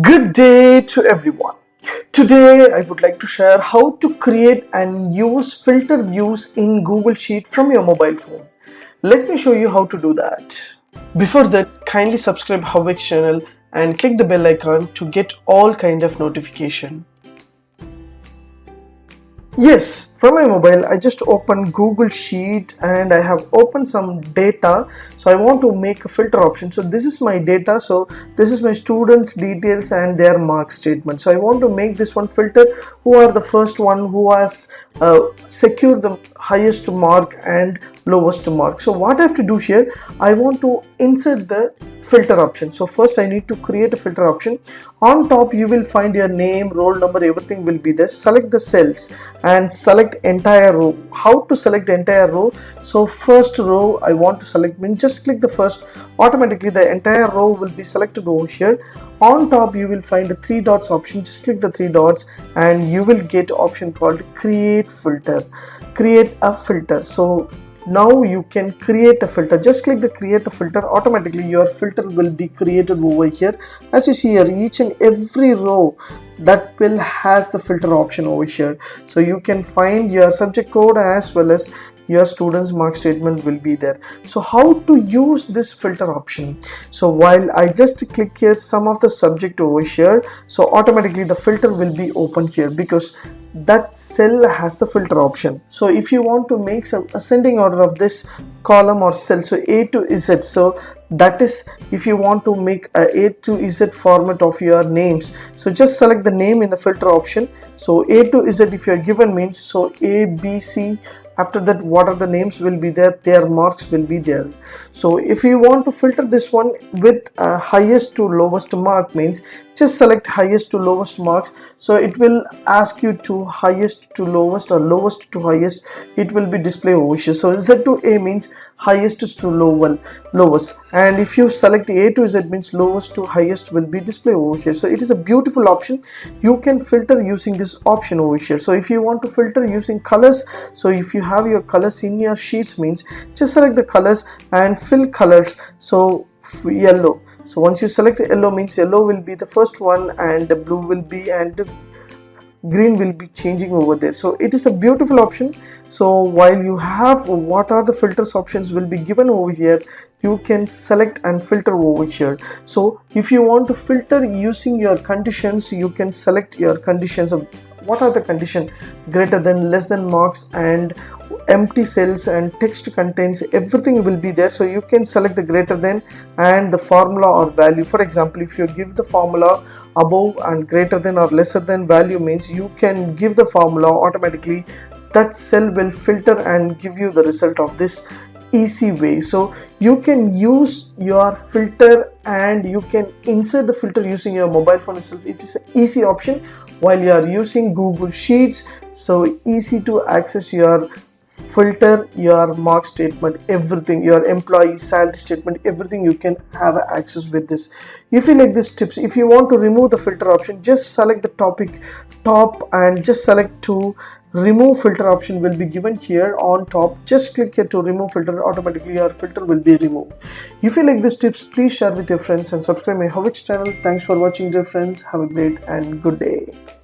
Good day to everyone. Today I would like to share how to create and use filter views in Google Sheet from your mobile phone. Let me show you how to do that. Before that, kindly subscribe HowXT channel and click the bell icon to get all kind of notification. Yes, from my mobile I just opened Google Sheet and I have opened some data. So I want to make a filter option. So this is my data. So this is my students details and their mark statement. So I want to make this one filter who are the first one who has secured the highest mark and lowest mark. So what I have to do here, I want to insert the filter option. So first I need to create a filter option. On top you will find your name, roll number, everything will be there. Select the cells and select entire row. How to select entire row? So first row I want to select, just click the first, automatically the entire row will be selected over here. On top you will find the three dots option. Just click the three dots and you will get option called create filter, create a filter. So now you can create a filter. Just click the create a filter, automatically your filter will be created over here. As you see here, each and every row that will has the filter option over here. So you can find your subject code as well as your students mark statement will be there. So how to use this filter option? So while I just click here some of the subject over here, so automatically the filter will be open here because that cell has the filter option. So if you want to make some ascending order of this column or cell, so A to Z, so that is if you want to make a to Z format of your names, so just select the name in the filter option. So A to Z if you are given means, so A, B, C, after that what are the names will be there, their marks will be there. So if you want to filter this one with highest to lowest mark means, just select highest to lowest marks. So it will ask you to highest to lowest or lowest to highest, it will be display over here. So Z to A means highest to lowest, and if you select A to Z means lowest to highest will be display over here. So it is a beautiful option. You can filter using this option over here. So if you want to filter using colors, so if you have your colors in your sheets means, just select the colors and fill colors. So yellow, so once you select yellow means yellow will be the first one and the blue will be and the green will be changing over there. So it is a beautiful option. So while you have what are the filters options will be given over here, you can select and filter over here. So if you want to filter using your conditions, you can select your conditions of what are the condition, greater than, less than marks, and empty cells and text contains, everything will be there. So you can select the greater than and the formula or value. For example, if you give the formula above and greater than or lesser than value means, you can give the formula, automatically that cell will filter and give you the result of this easy way. So you can use your filter and you can insert the filter using your mobile phone itself. It is an easy option while you are using Google Sheets. So easy to access your filter, your mark statement, everything, your employee salary statement, everything you can have access with this. If you like these tips, if you want to remove the filter option, just select the topic top and just select to remove filter option will be given here on top. Just click here to remove filter, automatically your filter will be removed. If you like these tips, please share with your friends and subscribe my HowXT channel. Thanks for watching dear friends. Have a great and good day.